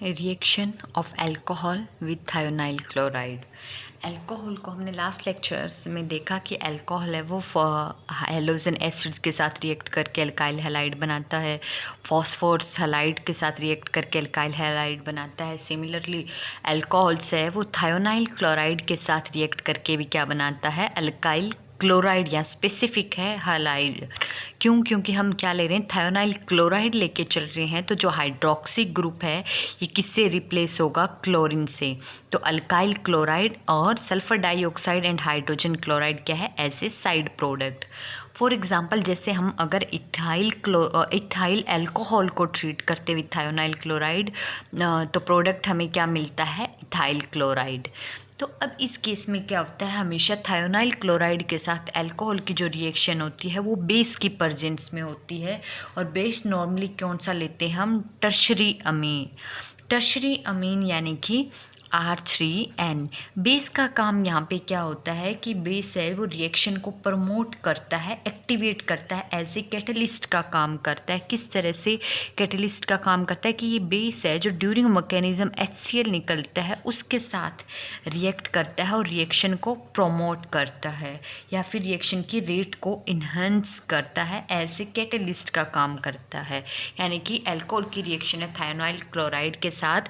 Reaction of alcohol with thionyl chloride. Alcohol को हमने last lectures में देखा कि अल्कोहल है वो हेलोजन एसिड्स के साथ रिएक्ट करके अल्काइल हैलाइड बनाता है, फॉस्फोरस हैलाइड के साथ रिएक्ट करके अल्काइल हैलाइड बनाता है। सिमिलरली अल्कोहल्स है वो थायोनाइल क्लोराइड के साथ रिएक्ट करके भी क्या बनाता है, अल्काइल क्लोराइड या स्पेसिफिक है हैलाइड। क्योंकि हम क्या ले रहे हैं, थायोनाइल क्लोराइड लेके चल रहे हैं, तो जो हाइड्रोक्सी ग्रुप है ये किससे रिप्लेस होगा, क्लोरीन से। तो अल्काइल क्लोराइड और sulphur dioxide and hydrogen chloride क्या है, ऐसे साइड प्रोडक्ट। फॉर एग्जांपल जैसे हम अगर इथाइल अल्कोहल को ट्रीट करते विथ थायोनाइल क्लोराइड तो प्रोडक्ट हमें क्या मिलता है, इथाइल क्लोराइड। तो अब इस केस में क्या होता है, हमेशा थायोनाइल क्लोराइड के साथ अल्कोहल की जो रिएक्शन होती है वो बेस की प्रेजेंस में होती है। और बेस नॉर्मली कौन सा लेते हैं हम, टर्शरी अमीन। टर्शरी अमीन यानी कि R3N। बेस का काम यहाँ पे क्या होता है कि बेस है वो रिएक्शन को प्रमोट करता है, एक्टिवेट करता है, एज ए कैटलिस्ट का काम करता है। किस तरह से कैटलिस्ट का काम करता है कि ये बेस है जो ड्यूरिंग मैकेनिज्म HCl निकलता है उसके साथ रिएक्ट करता है और रिएक्शन को प्रमोट करता है या फिर रिएक्शन की रेट को इन्हेंस करता है, एज ए कैटलिस्ट का काम करता है। यानी कि अल्कोहल की रिएक्शन है थायोनाइल क्लोराइड के साथ,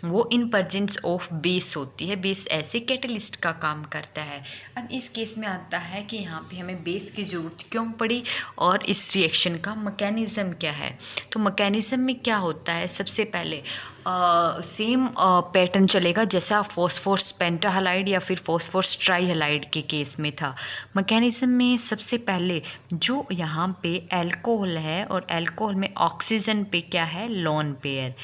वो इन प्रेजेंस ऑफ बेस होती है, बेस ऐसे कैटलिस्ट का काम करता है। अब इस केस में आता है कि यहाँ पे हमें बेस की ज़रूरत क्यों पड़ी और इस रिएक्शन का मैकेनिज़्म क्या है। तो मैकेनिज़्म में क्या होता है, सबसे पहले सेम पैटर्न चलेगा जैसा फॉस्फोरस पेंटाहालाइड या फिर फॉस्फोरस ट्राईहालाइड के केस में था। मैकेनिज़्म में सबसे पहले जो यहाँ पे अल्कोहल है और अल्कोहल में ऑक्सीजन पे क्या है, लोन पेयर।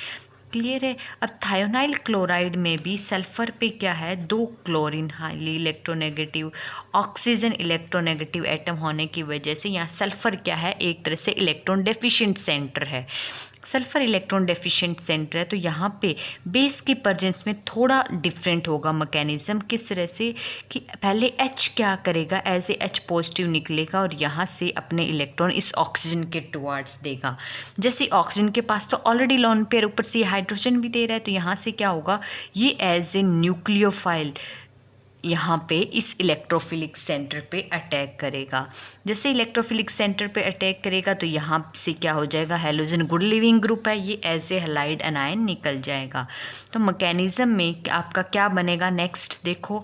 क्लियर है। अब थायोनाइल क्लोराइड में भी सल्फर पे क्या है, दो chlorine highly electronegative, oxygen electronegative atom होने की वजह से यहाँ सल्फर क्या है, एक तरह से इलेक्ट्रॉन डेफिशिएंट सेंटर है। सल्फर इलेक्ट्रॉन डेफिशिएंट सेंटर है तो यहाँ पे बेस की प्रेजेंस में थोड़ा डिफरेंट होगा मैकेनिज्म। किस तरह से कि पहले H क्या करेगा, एज ए H पॉजिटिव निकलेगा और यहाँ से अपने इलेक्ट्रॉन इस ऑक्सीजन के टुवार्ड्स देगा। जैसे ऑक्सीजन के पास तो ऑलरेडी लोन पेयर, ऊपर से हाइड्रोजन भी दे रहा है, तो यहाँ से क्या होगा, ये एज ए न्यूक्लियोफाइल यहाँ पे इस इलेक्ट्रोफिलिक सेंटर पे अटैक करेगा। जैसे इलेक्ट्रोफिलिक सेंटर पे अटैक करेगा तो यहाँ से क्या हो जाएगा, हेलोजन गुड लिविंग ग्रुप है, ये एज ए हैलाइड अनायन निकल जाएगा। तो मैकेनिज्म में आपका क्या बनेगा, नेक्स्ट देखो,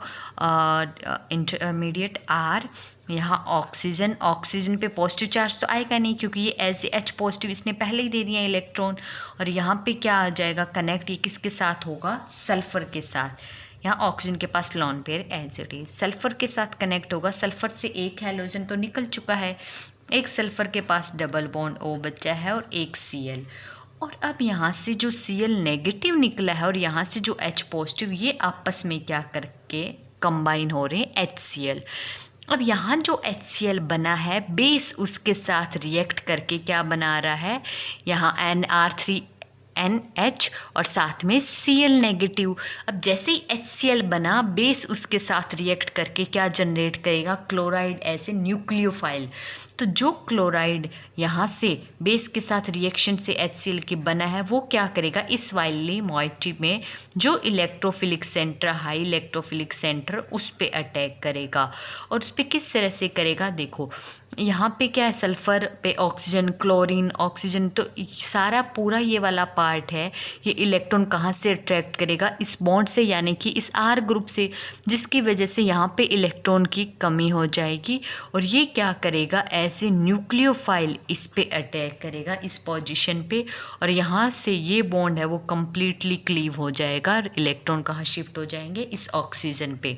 इंटरमीडिएट R, यहाँ ऑक्सीजन, ऑक्सीजन पे पॉजिटिव चार्ज तो आएगा नहीं क्योंकि ये एज ए H पॉजिटिव इसने पहले ही दे दिया इलेक्ट्रॉन। और यहाँ पे क्या आ जाएगा, कनेक्ट ये किसके साथ होगा, सल्फर के साथ। यहाँ ऑक्सीजन के पास lone pair as it is, sulphur के साथ कनेक्ट होगा। सल्फर से एक हैलोजन तो निकल चुका है, एक सल्फर के पास डबल बॉन्ड O बचा है और एक Cl। और अब यहाँ से जो Cl नेगेटिव निकला है और यहाँ से जो H पॉजिटिव, ये आपस में क्या करके कंबाइन हो रहे हैं, HCl। अब यहाँ जो HCl बना है, बेस उसके साथ रिएक्ट करके क्या बना रहा है, यहाँ NR3NH और साथ में Cl नेगेटिव। अब जैसे ही HCl बना, बेस उसके साथ रिएक्ट करके क्या जनरेट करेगा, क्लोराइड एज ए न्यूक्लियोफाइल। तो जो क्लोराइड यहाँ से बेस के साथ रिएक्शन से HCl की बना है वो क्या करेगा, इस वाली मॉइटी में जो electrophilic centre, high electrophilic centre, उस पे अटैक करेगा। और उस पर किस तरह से करेगा, देखो यहाँ पे क्या है, सल्फर पे ऑक्सीजन, क्लोरीन, ऑक्सीजन, तो सारा पूरा ये वाला पार्ट है, ये इलेक्ट्रॉन कहाँ से अट्रैक्ट करेगा, इस बॉन्ड से, यानी कि इस R ग्रुप से, जिसकी वजह से यहाँ पे इलेक्ट्रॉन की कमी हो जाएगी। और ये क्या करेगा, ऐसे न्यूक्लियोफाइल इस पे अटैक करेगा, इस पोजीशन पे, और यहाँ से ये बॉन्ड है वो कम्प्लीटली क्लीव हो जाएगा, इलेक्ट्रॉन कहाँ शिफ्ट हो जाएंगे, इस ऑक्सीजन पे।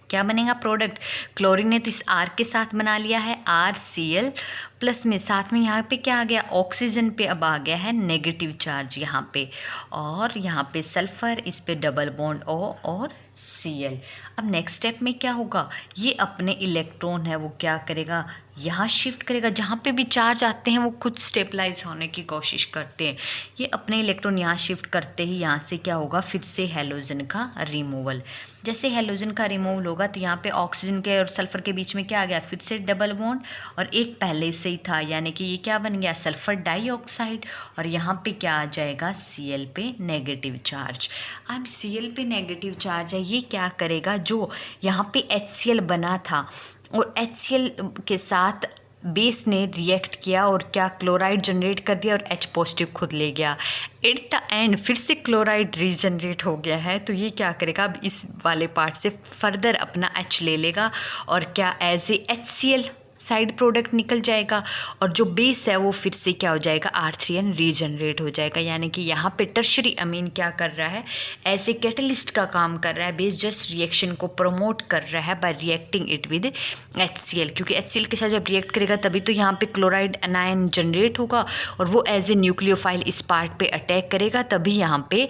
क्या बनेगा प्रोडक्ट, क्लोरीन ने तो इस R के साथ बना लिया है RCl प्लस में, साथ में यहाँ पे क्या आ गया, ऑक्सीजन पे अब आ गया है नेगेटिव चार्ज यहाँ पे, और यहाँ पे सल्फर, इस पे डबल बॉन्ड O और Cl। अब नेक्स्ट स्टेप में क्या होगा, ये अपने इलेक्ट्रॉन है वो क्या करेगा, यहाँ शिफ्ट करेगा। जहाँ पे भी चार्ज आते हैं वो खुद स्टेबलाइज होने की कोशिश करते हैं, ये अपने इलेक्ट्रॉन यहाँ शिफ्ट करते ही यहाँ से क्या होगा, फिर से हेलोजन का रिमूवल। जैसे हेलोजन का रिमूवल होगा तो यहाँ पे ऑक्सीजन के और सल्फर के बीच में क्या आ गया, फिर से डबल बॉन्ड, और एक पहले से ऐसे ही था, यानी कि ये क्या बन गया, सल्फर डाइऑक्साइड, और यहाँ पे क्या आ जाएगा, Cl पे नेगेटिव चार्ज। अब Cl पे नेगेटिव चार्ज है, ये क्या करेगा, जो यहाँ पे HCl बना था और HCl के साथ बेस ने रिएक्ट किया और क्या क्लोराइड जनरेट कर दिया और H पॉजिटिव खुद ले गया। एट द एंड फिर से क्लोराइड रीजनरेट हो गया है, तो ये क्या करेगा, अब इस वाले पार्ट से फर्दर अपना H ले लेगा और क्या as a HCl side product निकल जाएगा, और जो बेस है वो फिर से क्या हो जाएगा, R3N रीजनरेट हो जाएगा। यानी कि यहाँ पे टर्शरी अमीन क्या कर रहा है, ऐसे कैटलिस्ट का काम कर रहा है, बेस जस्ट रिएक्शन को प्रमोट कर रहा है bye reacting it with HCl, क्योंकि HCl के साथ जब रिएक्ट करेगा तभी तो यहाँ पे क्लोराइड एनायन जनरेट होगा और वो एज ए न्यूक्लियोफाइल इस पार्ट पे अटैक करेगा, तभी यहाँ पे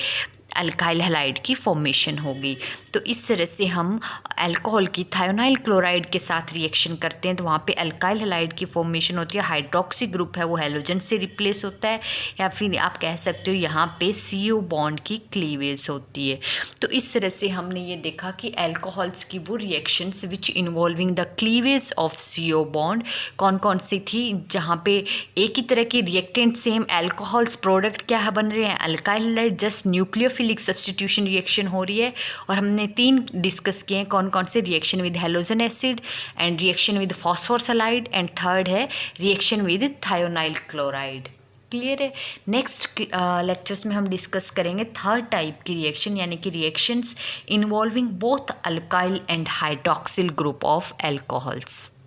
अल्काइल हैलाइड की फॉर्मेशन होगी। तो इस तरह से हम अल्कोहल की थायोनाइल क्लोराइड के साथ रिएक्शन करते हैं तो वहाँ पे अल्काइल हैलाइड की फॉर्मेशन होती है। हाइड्रोक्सी ग्रुप है वो हैलोजन से रिप्लेस होता है, या फिर आप कह सकते हो यहाँ पे CO बॉन्ड की क्लीवेज होती है। तो इस तरह से हमने ये देखा कि अल्कोहल्स की वो reactions which involving the cleavage of CO bond कौन कौन सी थी, जहाँ पे एक ही तरह की रिएक्टेंट सेम अल्कोहल्स प्रोडक्ट क्या बन रहे हैं, alkyl halide just nucleophilic substitution reaction हो रही है। और हमने 3 डिस्कस किए हैं, कौन कौन से, reaction with halogen acid and reaction with phosphorus halide and third है reaction with thionyl chloride. Clear है। नेक्स्ट लेक्चर्स में हम डिस्कस करेंगे थर्ड टाइप की रिएक्शन, यानी कि reactions involving both alkyl and hydroxyl group of alcohols.